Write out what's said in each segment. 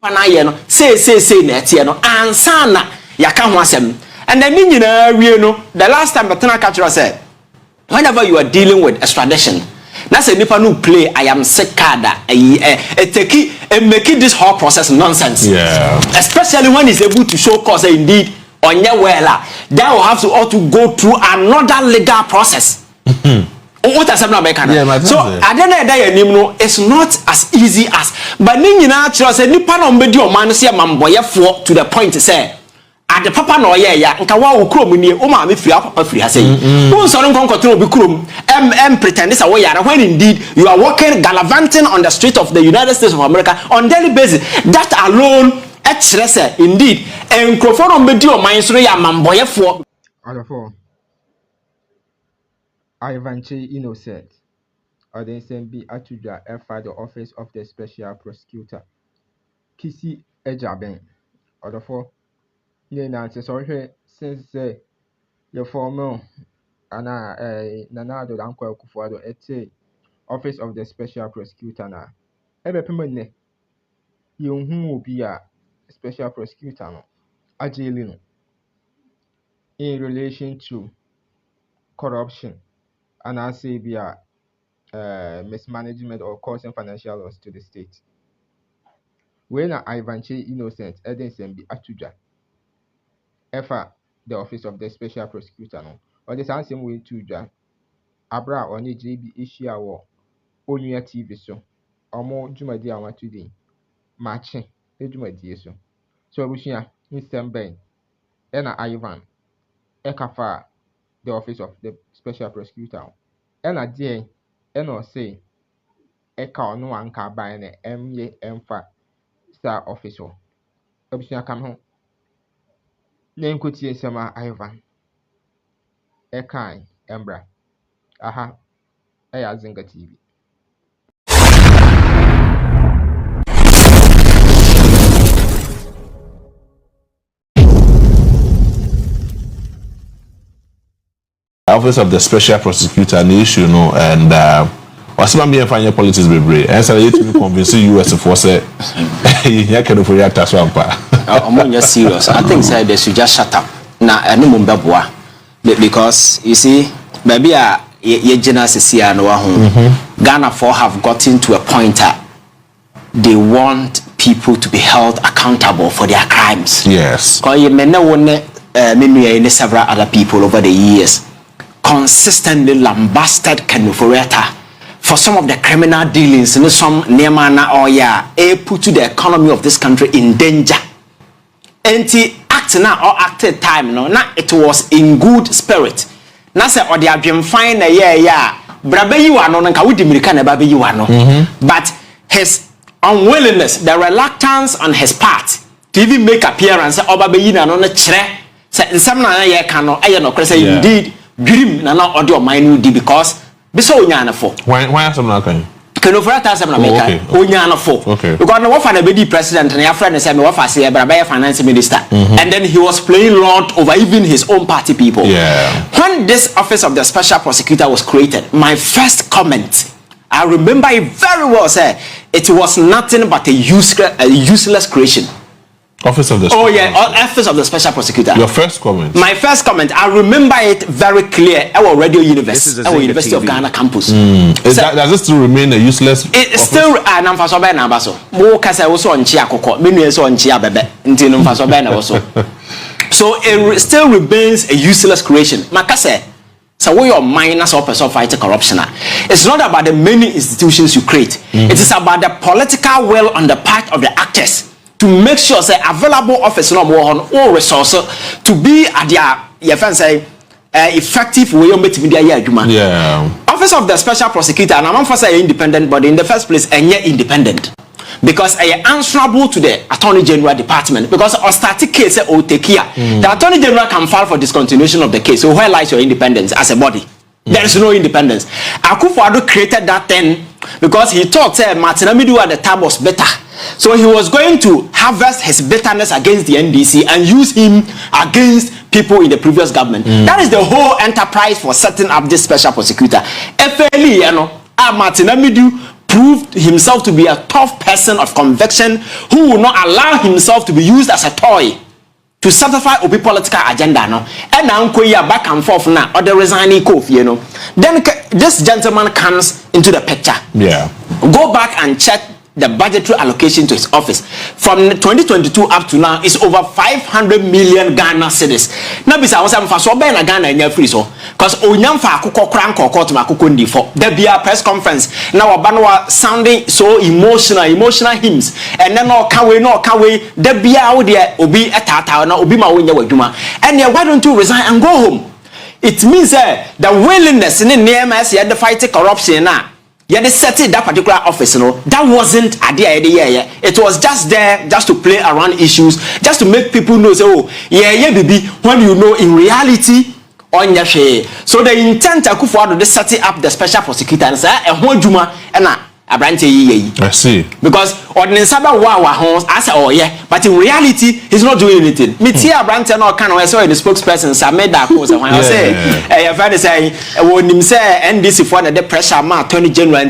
Pana no say na no ansana yaka ho asem. And then we know the last time Batana Catcher said, whenever you are dealing with extradition, that's a nipa no play. I am sick card. Making this whole process nonsense. Yeah. Especially when he's able to show cause indeed on your well, they will have to all to go through another legal process. What has happened? So I don't know it's not as easy as but Nina say nipa no medio man say mamboye for to the point to say at the papa no ya nka wa okrom ni o ma me free papa free ha say won so no konkoto obi krom pretend this away yara when indeed you are working gallivanting on the street of the United States of America on daily basis. That alone say indeed enkrofo no medio man so ya mamboye for Ivanche innocent, or then be Atuja F5 the office of the Special Prosecutor. Kisi Ejaben, or the four. Nancy, sorry, since your former Nanado Uncle Kufuado et office of the Special Prosecutor now. Ebe permanent. You will be a Special Prosecutor no. Ajailino in relation to corruption. And I say via mismanagement or causing financial loss to the state. When Ivanche innocent, Edinson be Atuja. Efa the office of the Special Prosecutor no. Or the same way to ja. Abra or ni JB issue or Onya TV so. Or more Jumadi awa today. Matching the Jumadi so. So we share in same ben. Ena Ivan. Ekafa the office of the Special Prosecutor. Ena die ena say eka no anka ban na emye emfa star officer obisua kam ho na enkotie sema Ivan eka embra aha eya Zinga TV. Office of the Special Prosecutor an issue no and what's my being finding politics be and so you to convince US for say you can for react as well I'm just serious. I think say they should just shut up na eno mbeboa because you see baby ye general sia no ho Ghana for have gotten to a point they want people to be held accountable for their crimes. Yes, because you may know many several other people over the years consistently lambasted Kenufureta for some of the criminal dealings and some Neemana or put to the economy of this country in danger. And he acted now or acted time no, not it was in good spirit. Now say or they have been fine brabe you are no nka wudi mirika na babe you are no. But his unwillingness, the reluctance on his part to even make appearance or babe you no na chere say some na ye can no aye no say indeed dream na na audio mine di because biso onyana for why some na kan Kenofrata some na make onyana for because no wafa na be di president na your friend say me wafa say bra be finance minister and then he was playing lord over even his own party people. When this office of the Special Prosecutor was created, my first comment, I remember it very well, sir, it was nothing but a useless creation. Office of the Office of the Special Prosecutor. Your first comment? My first comment, I remember it very clear. Our Radio University, our University of Ghana campus. Does it still remain a useless? It still so it still remains a useless creation. Makase, so we are minus or person fighting corruption. It's not about the many institutions you create. It is about the political will on the part of the actors to make sure say available office no more on all resources to be at their effective way of making media adwuma. Office of the Special Prosecutor and I'm for say independent, but in the first place yet independent because I am answerable to the Attorney General Department because a static case or take here the Attorney General can file for discontinuation of the case. So where lies your independence as a body? There is no independence. Akufo-Addo created that thing because he thought Martin Amidu at the time was better. So he was going to harvest his bitterness against the NDC and use him against people in the previous government. That is the whole enterprise for setting up this Special Prosecutor. FLE, Martin Amidu proved himself to be a tough person of conviction who will not allow himself to be used as a toy to satisfy obi political agenda no and now back and forth now or the resigning you know. Then this gentleman comes into the picture. Yeah. Go back and check the budgetary allocation to his office from 2022 up to now is over 500 million Ghana cedis. Now bisa won say so be na Ghana nya free so cause onyam fa akokọ kran kokọ to akokọ ndi for there be a press conference now oba no sounding so emotional hymns and then no can we there be a there obi etata na obi ma wonya wadwuma and why don't you resign and go home? It means the willingness in the name as the fight corruption na they set it that particular office, that wasn't a idea. It was just there just to play around issues, just to make people know, say, oh, baby, when you know in reality, on your share. So the intent to set up the special prosecutor and say, I see. Because ordinary Saba I said, oh yeah, but in reality, he's not doing anything. Me tia Branton or can I saw the spokesperson, so I made that pose. When I say, I've had to say, when him say, NDC for the pressure, ma, Attorney General,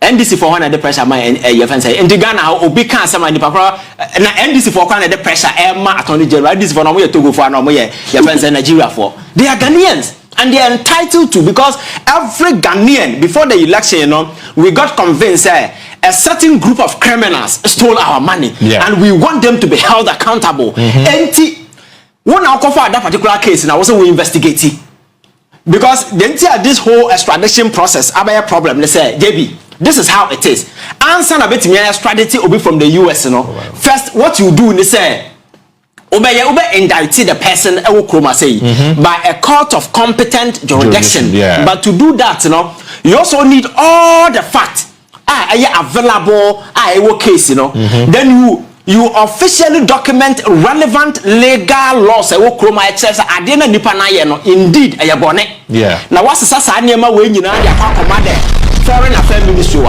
NDC for one of the pressure, my your friend say, and the Ghana, Obi can't summon the papa, and NDC for one of the pressure, ma, Attorney General, this for no way to go for no way, your friends in Nigeria for. They are Ghanaians. And they are entitled to, because every Ghanaian, before the election, we got convinced a certain group of criminals stole our money. Yeah. And we want them to be held accountable. And one out of that particular case, and I also we investigate it. Because the entire this whole extradition process, I have a problem. They say, JB, this is how it is. Answer a bit me extradition will be from the US, First, what you do, they say, Ube indicted the person by a court of competent jurisdiction. Yeah. But to do that, you also need all the facts available case, Then you officially document relevant legal laws. Indeed, yeah. Now what's the foreign affairs ministry?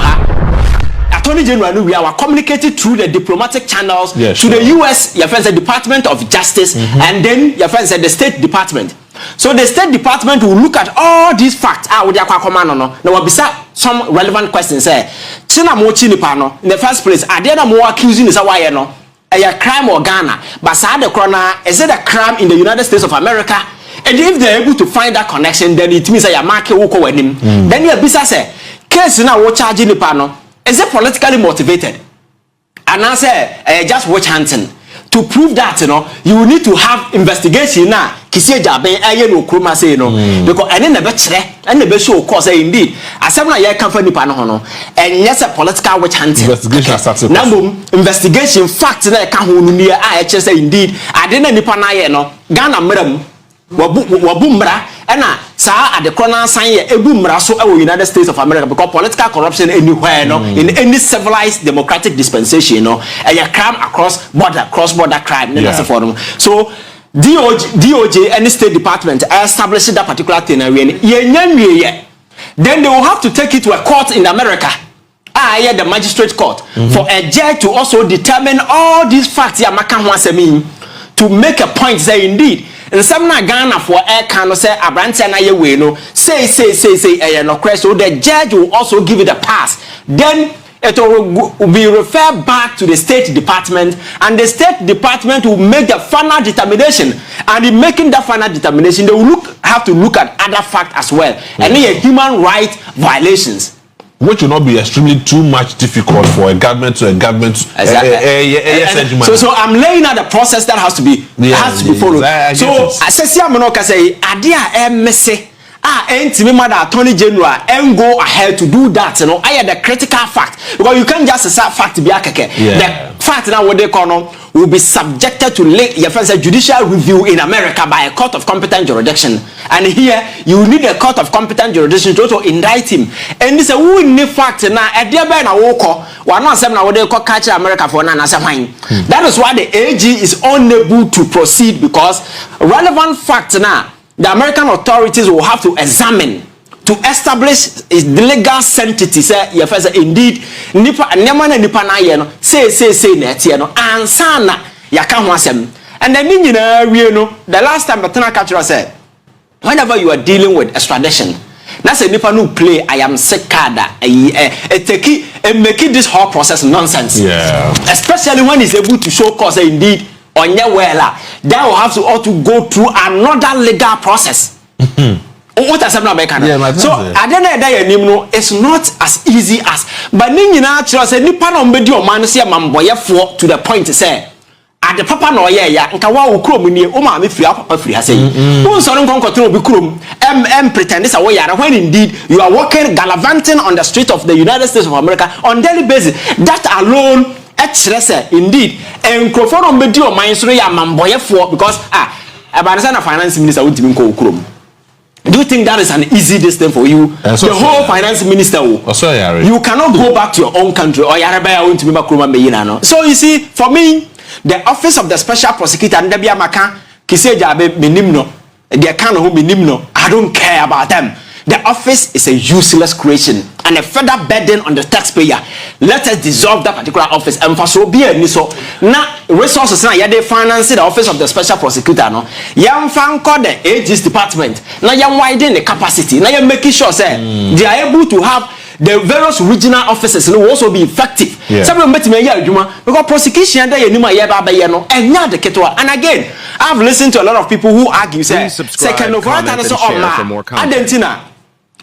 Attorney General, we are communicated through the diplomatic channels to the US, your friends, the Department of Justice, and then your friends at the State Department. So the State Department will look at all these facts. Now will be some relevant questions. In the first place, are there more accusing is a crime or Ghana? But is it a crime in the United States of America? And if they're able to find that connection, then it means that you're marking then you say case now what charging the panel. Is it politically motivated? And I say, just watch hunting. To prove that, you need to have investigation now. Because and then the show cause indeed. As some like company panel, and yes, a political witch hunting. Investigation. Investigation facts that can near IHS indeed. I didn't any panayeno. Ghana madam. Wabumbra and at the corner sign a boomra so United States of America because political corruption anywhere in any civilized democratic dispensation a crime cross-border crime. So DOJ and the State Department established that particular thing then they will have to take it to a court in America. The magistrate court for a judge to also determine all these facts to make a point say indeed and some na Ghana for air can say Abrante na ye no say no question. So the judge will also give it a pass. Then it will be referred back to the State Department, and the State Department will make the final determination. And in making that final determination, they will have to look at other facts as well, and human rights violations. Which will not be extremely too much difficult for a government to exactly. So I'm laying out the process that has to be followed. So I say I'm not say idea messy. Ain't me mother Attorney General and go ahead to do that. I had the critical fact because you can't just say fact to be a The fact now what they call will be subjected to judicial review in America by a court of competent jurisdiction. And here you need a court of competent jurisdiction to also indict him. And this is who need fact now. At the end of we're not saying what they call catch America for an answer. That is why the AG is unable to proceed because relevant facts now. The American authorities will have to examine to establish the legal sanctity. Say, indeed, nipa na yeno say na ansana yaka ho asem. And then the last time Batana Kachura said, whenever you are dealing with extradition, That's a nipa no play. I am sick card. Make it this whole process nonsense. Yeah. Especially when he's able to show cause indeed on your well, that will have to go through another legal process. What has happened American? So I don't know it's not as easy as but Nina say nipa no mbedi o man say mamboyefo to the point to say at the papa no ya nka wa okrom ni o ma me free papa free ha say won so no konkoto obi krom pretend say wo yara when indeed you are working gallivanting on the street of the United States of America on daily basis. That alone indeed enkrofo no mbedi o man so ya mamboyefo because about the finance minister won timi ko okrom. Do you think that is an easy distance for you? The whole finance minister, you cannot go back to your own country or so you see, for me, the office of the special prosecutor and I don't care about them. The office is a useless creation and a further burden on the taxpayer. Let us dissolve that particular office and for so be a so now resources now they finance the office of the special prosecutor no young fan call the AG's department now you widen the capacity now you're making sure say they are able to have the various regional offices will also be effective. Some bet me because prosecution there you no and again I've listened to a lot of people who argue say second of all Argentina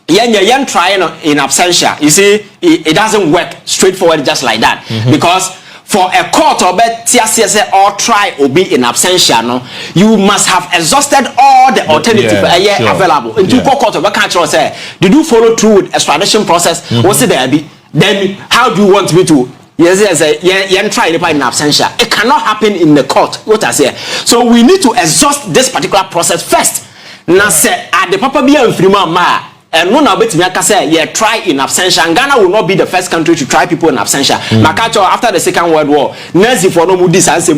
yen trying in absentia. You see it doesn't work straightforward just like that because for a court or or try or be in absentia no you must have exhausted all the alternatives available into court of can't say did you follow through with extradition process what's it there be then how do you want me to try in absentia? It cannot happen in the court. What I say, so we need to exhaust this particular process first. Now say at the papa be a free man and no now bet me say try in absentia. Ghana will not be the first country to try people in absentia. Makacho after the Second World War, Nazi for no mudi sanse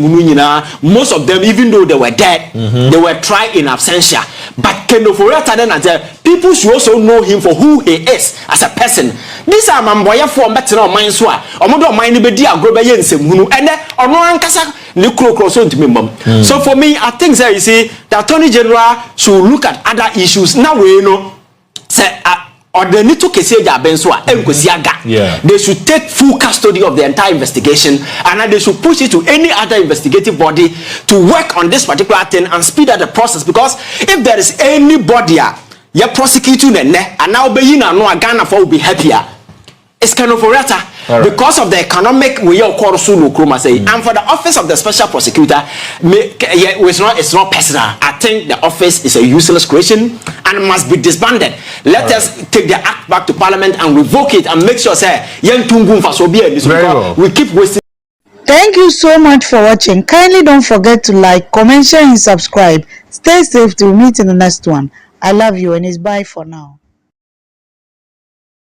most of them, even though they were dead, they were tried in absentia. But people should also know him for who he is as a person. These are mamboya for better on mind so omodo mind be dia grobe ye nsem and ono ankasa ni krokro so ntimi mom. So for me I think say you see the Attorney General should look at other issues now we know say or they need to they should take full custody of the entire investigation and they should push it to any other investigative body to work on this particular thing and speed up the process because if there is anybody you prosecute and now be no Ghana for will be happier. It's kind of because of the economic and for the office of the special prosecutor it's not personal. I think the office is a useless creation and must be disbanded. Let us take the act back to parliament and revoke it and make sure say we keep wasting. Thank you so much for watching. Kindly don't forget to like, comment, share and subscribe. Stay safe till we meet in the next one. I love you and it's bye for now.